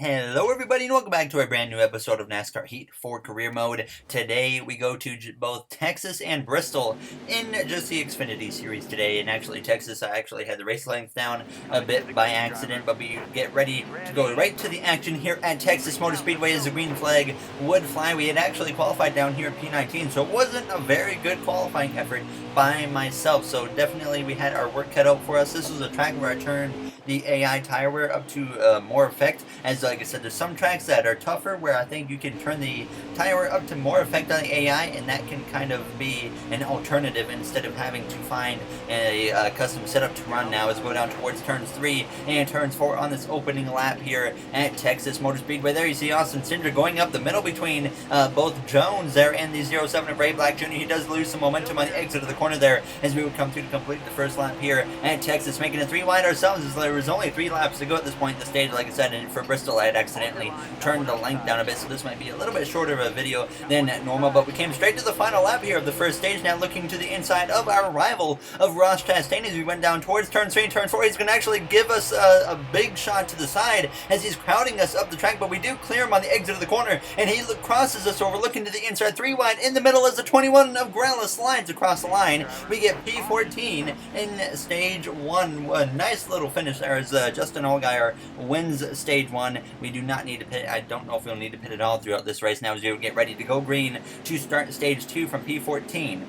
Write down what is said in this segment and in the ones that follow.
Hello everybody and welcome back to a brand new episode of NASCAR Heat for Career Mode. Today we go to both Texas and Bristol in just the Xfinity Series today. And actually Texas, I actually had the race length down a bit by accident, but we get ready to go right to the action here at Texas Motor Speedway as the green flag would fly. We had actually qualified down here at P19, so it wasn't a very good qualifying effort by myself. So definitely we had our work cut out for us. This was a track where I turned the AI tire wear up to more effect, as like I said, there's some tracks that are tougher where I think you can turn the tire wear up to more effect on the AI, and that can kind of be an alternative instead of having to find a custom setup to run now as we go down towards turns 3 and turns 4 on this opening lap here at Texas Motor Speedway. There you see Austin Cindric going up the middle between both Jones there and the 07 of Ray Black Jr. He does lose some momentum on the exit of the corner there as we would come through to complete the first lap here at Texas, making it 3 wide ourselves as there was only 3 laps to go at this point in the stage. Like I said, and for Bristol I had accidentally turned the length down a bit, so this might be a little bit shorter of a video than normal, but we came straight to the final lap here of the first stage, now looking to the inside of our rival of Ross Chastain as we went down towards turn 3 and turn 4. He's going to actually give us a big shot to the side as he's crowding us up the track, but we do clear him on the exit of the corner, and he crosses us over, looking to the inside, 3 wide in the middle as the 21 of Grella slides across the line. We get P14 in stage 1. A nice little finish there as Justin Allgaier wins stage 1. We do not need to pit. I don't know if we'll need to pit at all throughout this race now as we get ready to go green to start stage 2 from P14.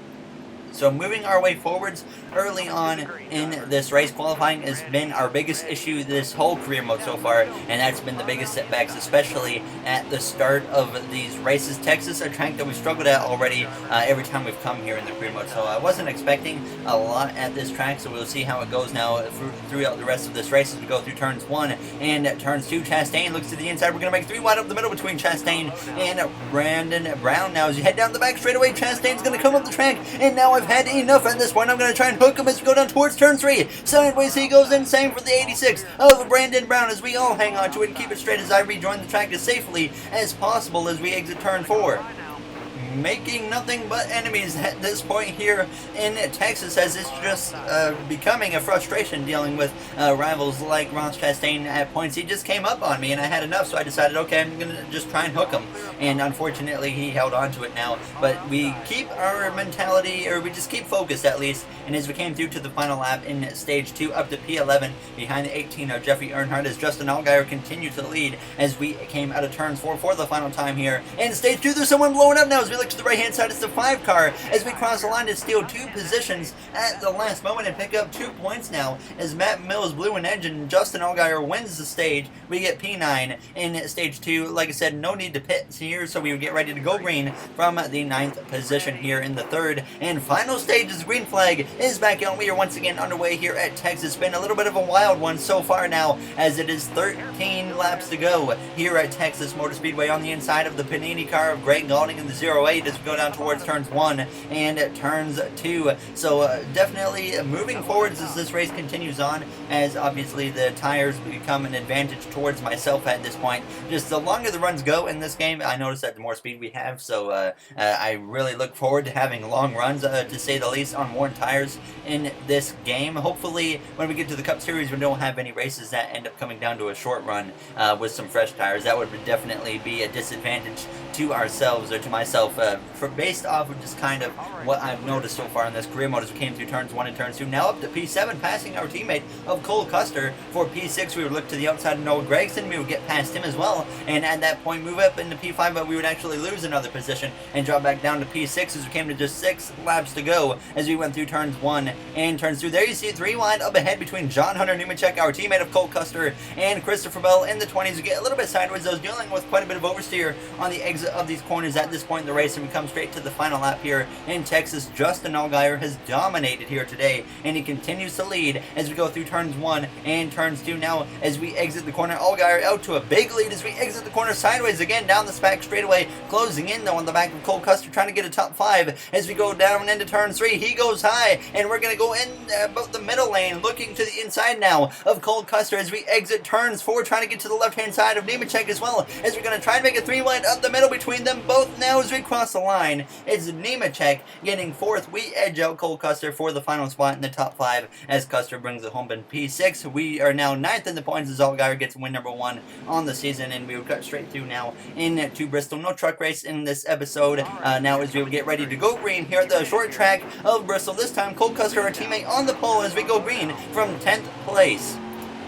So moving our way forwards early on in this race, qualifying has been our biggest issue this whole career mode so far, and that's been the biggest setbacks, especially at the start of these races. Texas, a track that we've struggled at already every time we've come here in the career mode, so I wasn't expecting a lot at this track, so we'll see how it goes now throughout the rest of this race as we go through turns 1 and turns 2. Chastain looks to the inside. We're going to make 3 wide up the middle between Chastain and Brandon Brown. Now as you head down the back straightaway, Chastain's going to come up the track, and now I've had enough at this point. I'm going to try and hook him as we go down towards turn 3. Sideways he goes in, same for the 86 of Brandon Brown as we all hang on to it and keep it straight as I rejoin the track as safely as possible as we exit turn 4. Making nothing but enemies at this point here in Texas, as it's just becoming a frustration dealing with rivals like Ross Chastain. At points he just came up on me and I had enough, so I decided, okay, I'm gonna just try and hook him, and unfortunately he held on to it now, but we keep our mentality, or we just keep focused at least, and as we came through to the final lap in stage 2 up to P11 behind the 18 of Jeffrey Earnhardt as Justin Allgaier continued to lead as we came out of turns 4 for the final time here in stage 2. There's someone blowing up now as we look to the right hand side. It's the 5 car as we cross the line to steal 2 positions at the last moment and pick up 2 points now as Matt Mills blew an engine and Justin Allgaier wins the stage. We get P9 in stage 2. Like I said, no need to pit here, so we would get ready to go green from the 9th position here in the 3rd and final stage as green flag is back out. We are once again underway here at Texas. It's been a little bit of a wild one so far now as it is 13 laps to go here at Texas Motor Speedway on the inside of the Panini car of Greg Gaulding in the 08 as we go down towards turns 1 and turns 2. So definitely moving forwards as this race continues on, as obviously the tires become an advantage towards myself at this point. Just the longer the runs go in this game, I notice that the more speed we have, so I really look forward to having long runs, to say the least, on worn tires in this game. Hopefully when we get to the Cup Series we don't have any races that end up coming down to a short run with some fresh tires. That would definitely be a disadvantage to ourselves, or to myself, based off of just kind of what I've noticed so far in this career mode as we came through turns 1 and turns 2. Now up to P7, passing our teammate of Cole Custer. For P6 we would look to the outside of Noah Gragson. We would get past him as well, and at that point move up into P5, but we would actually lose another position and drop back down to P6 as we came to just 6 laps to go as we went through turns 1 and turns 2. There you see 3 wide up ahead between John Hunter Nemechek, our teammate of Cole Custer, and Christopher Bell in the 20s. We get a little bit sideways. I was dealing with quite a bit of oversteer on the exit of these corners at this point in the race, and we come straight to the final lap here in Texas. Justin Allgaier has dominated here today, and he continues to lead as we go through turns 1 and turns 2. Now as we exit the corner, Allgaier out to a big lead as we exit the corner sideways again down the back straightaway, closing in though on the back of Cole Custer, trying to get a top 5 as we go down into turn 3. He goes high, and we're going to go in about the middle lane, looking to the inside now of Cole Custer as we exit turns 4, trying to get to the left hand side of Nemechek as well, as we're going to try and make a 3 wide up the middle between them both now as we across the line is Nemechek getting 4th. We edge out Cole Custer for the final spot in the top 5 as Custer brings it home in P6. We are now 9th in the points as Allgaier gets win number 1 on the season, and we will cut straight through now into Bristol. No truck race in this episode. Now as we will get ready to go green here at the short track of Bristol. This time Cole Custer, our teammate, on the pole as we go green from 10th place.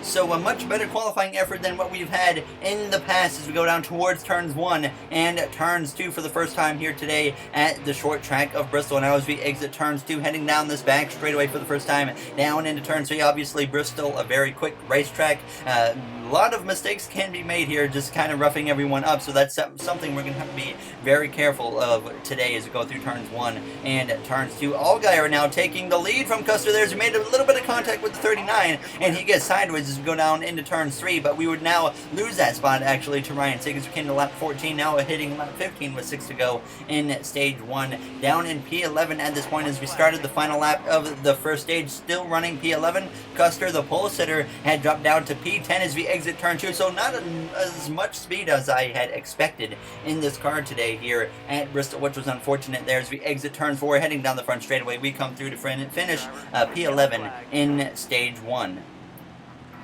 So a much better qualifying effort than what we've had in the past as we go down towards turns 1 and turns 2 for the first time here today at the short track of Bristol. Now as we exit turns 2, heading down this back straightaway for the first time, down into turn 3. Obviously Bristol, a very quick racetrack. A lot of mistakes can be made here, just kind of roughing everyone up. So that's something we're going to have to be very careful of today as we go through turns 1 and turns 2. Allgaier now taking the lead from Custer there. He made a little bit of contact with the 39, and he gets sideways as we go down into turns 3, but we would now lose that spot actually to Ryan Siggins, who came to lap 14, now hitting lap 15 with 6 to go in stage 1. Down in P11 at this point as we started the final lap of the first stage, still running P11. Custer, the pole sitter, had dropped down to P10 as we exit turn 2, so not as much speed as I had expected in this car today here at Bristol, which was unfortunate there as we exit turn 4, heading down the front straightaway. We come through to finish P11 in stage 1.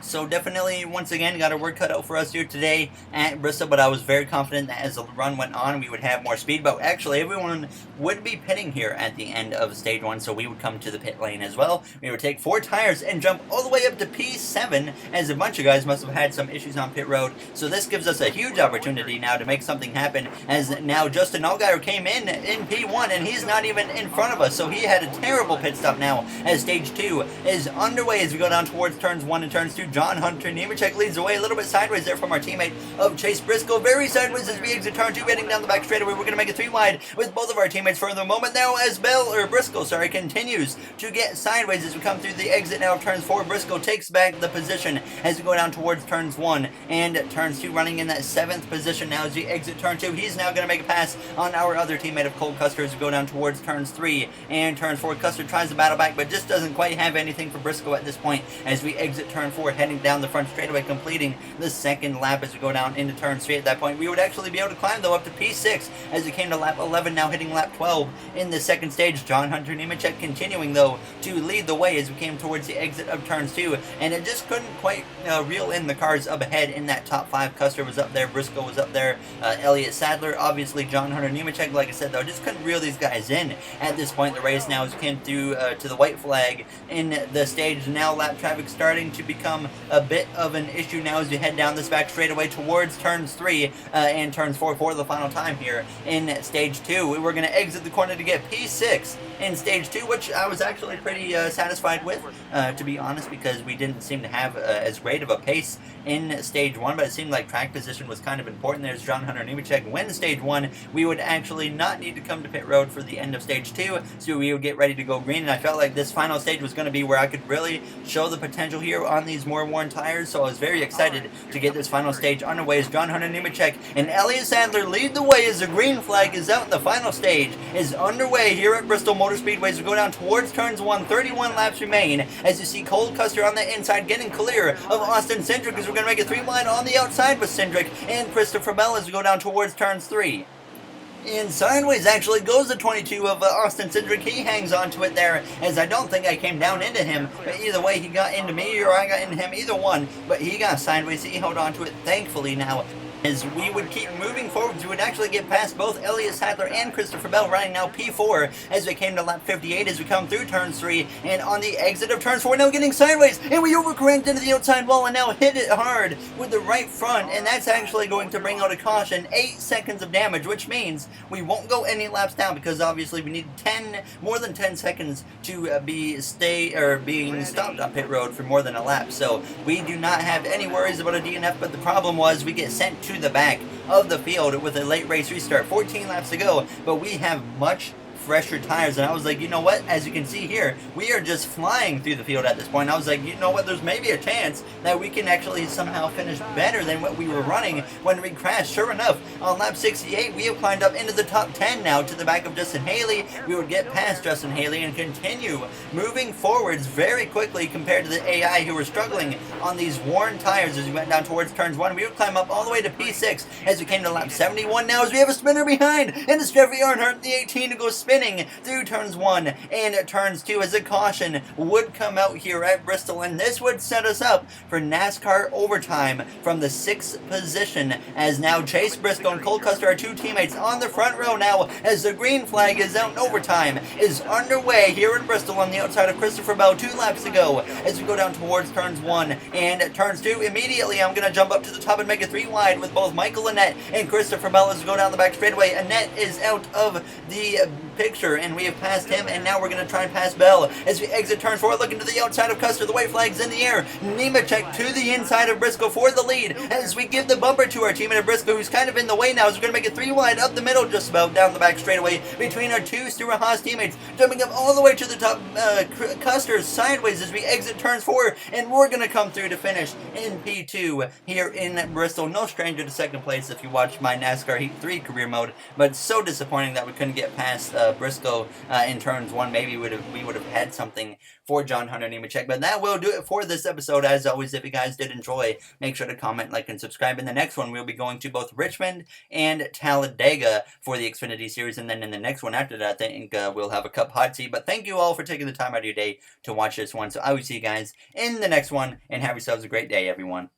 So definitely, once again, got our work cut out for us here today at Bristol, but I was very confident that as the run went on, we would have more speed. But actually, everyone would be pitting here at the end of stage 1, so we would come to the pit lane as well. We would take 4 tires and jump all the way up to P7, as a bunch of guys must have had some issues on pit road. So this gives us a huge opportunity now to make something happen, as now Justin Allgaier came in P1, and he's not even in front of us. So he had a terrible pit stop now, as stage 2 is underway as we go down towards turns 1 and turns 2. John Hunter Nemechek leads away a little bit sideways there from our teammate of Chase Briscoe. Very sideways as we exit turn 2, heading down the back straightaway. We're going to make it 3 wide with both of our teammates for the moment now as Briscoe continues to get sideways as we come through the exit now of turns 4. Briscoe takes back the position as we go down towards turns 1 and turns 2, running in that 7th position now as we exit turn 2. He's now going to make a pass on our other teammate of Cole Custer as we go down towards turns 3 and turns 4. Custer tries to battle back, but just doesn't quite have anything for Briscoe at this point as we exit turn 4, heading down the front straightaway, completing the 2nd lap as we go down into turn 3. At that point, we would actually be able to climb, though, up to P6 as we came to lap 11, now hitting lap 12 in the 2nd stage. John Hunter Nemechek continuing, though, to lead the way as we came towards the exit of turns 2, and it just couldn't quite reel in the cars up ahead in that top 5. Custer was up there, Briscoe was up there, Elliott Sadler, obviously John Hunter Nemechek, like I said, though, just couldn't reel these guys in at this point in the race now as we came through to the white flag in the stage. Now lap traffic starting to become a bit of an issue now as we head down this back straightaway towards turns 3 and turns 4 for the final time here in stage 2. We were going to exit the corner to get P6 in stage 2, which I was actually pretty satisfied with, to be honest, because we didn't seem to have as great of a pace in stage 1, but it seemed like track position was kind of important. There's John Hunter Nemechek win stage 1. We would actually not need to come to pit road for the end of stage 2, so we would get ready to go green, and I felt like this final stage was going to be where I could really show the potential here on these more worn tires, so I was very excited to get this final stage underway as John Hunter Nemechek and Elliott Sadler lead the way as the green flag is out and the final stage is underway here at Bristol Motor Speedway as we go down towards turns 1. 31 laps remain as you see Cole Custer on the inside getting clear of Austin Cindric as we're going to make it 3 wide on the outside with Cindric and Christopher Bell as we go down towards turns 3. And sideways actually goes the 22 of Austin Cindric. He hangs on to it there, as I don't think I came down into him. But either way, he got into me or I got into him, either one. But he got sideways, he held on to it, thankfully now. As we would keep moving forward, we would actually get past both Elliott Sadler and Christopher Bell, running now P4 as we came to lap 58 as we come through turns 3 and on the exit of turns 4, now getting sideways, and we overcorrect into the outside wall and now hit it hard with the right front, and that's actually going to bring out a caution, 8 seconds of damage, which means we won't go any laps down because obviously we need more than 10 seconds to being stopped on pit road for more than a lap. So we do not have any worries about a DNF, but the problem was we get sent to the back of the field with a late race restart. 14 laps to go, but we have much fresher tires. And I was like, you know what? As you can see here, we are just flying through the field at this point. I was like, you know what? There's maybe a chance that we can actually somehow finish better than what we were running when we crashed. Sure enough, on lap 68, we have climbed up into the top 10 now to the back of Justin Haley. We would get past Justin Haley and continue moving forwards very quickly compared to the AI who were struggling on these worn tires as we went down towards turns 1. We would climb up all the way to P6 as we came to lap 71 now as we have a spinner behind, and it's Jeffrey Earnhardt, the 18, to go spinning through turns 1 and turns 2 as a caution would come out here at Bristol, and this would set us up for NASCAR overtime from the 6th position, as now Chase Briscoe and Cole Custer are 2 teammates on the front row now as the green flag is out and overtime is underway here in Bristol on the outside of Christopher Bell 2 laps to go as we go down towards turns 1 and turns 2. Immediately I'm going to jump up to the top and make it 3 wide with both Michael Annett and Christopher Bell as we go down the back straightaway. Annett is out of the picture and we have passed him, and now we're going to try and pass Bell as we exit turn 4 looking to the outside of Custer. The white flag's in the air. Nemechek to the inside of Briscoe for the lead as we give the bumper to our teammate of Briscoe, who's kind of in the way now, as we're going to make it 3 wide up the middle just about down the back straightaway between our 2 Stewart-Haas teammates, jumping up all the way to the top. Custer sideways as we exit turns 4, and we're going to come through to finish in P2 here in Bristol. No stranger to second place if you watch my NASCAR Heat 3 career mode, but so disappointing that we couldn't get past Briscoe in turns 1. Maybe we would have had something for John Hunter Nemechek. But that will do it for this episode. As always, if you guys did enjoy, make sure to comment, like, and subscribe. In the next one, we'll be going to both Richmond and Talladega for the Xfinity Series, and then in the next one after that, I think we'll have a Cup hot seat. But thank you all for taking the time out of your day to watch this one. So I will see you guys in the next one, and have yourselves a great day, everyone.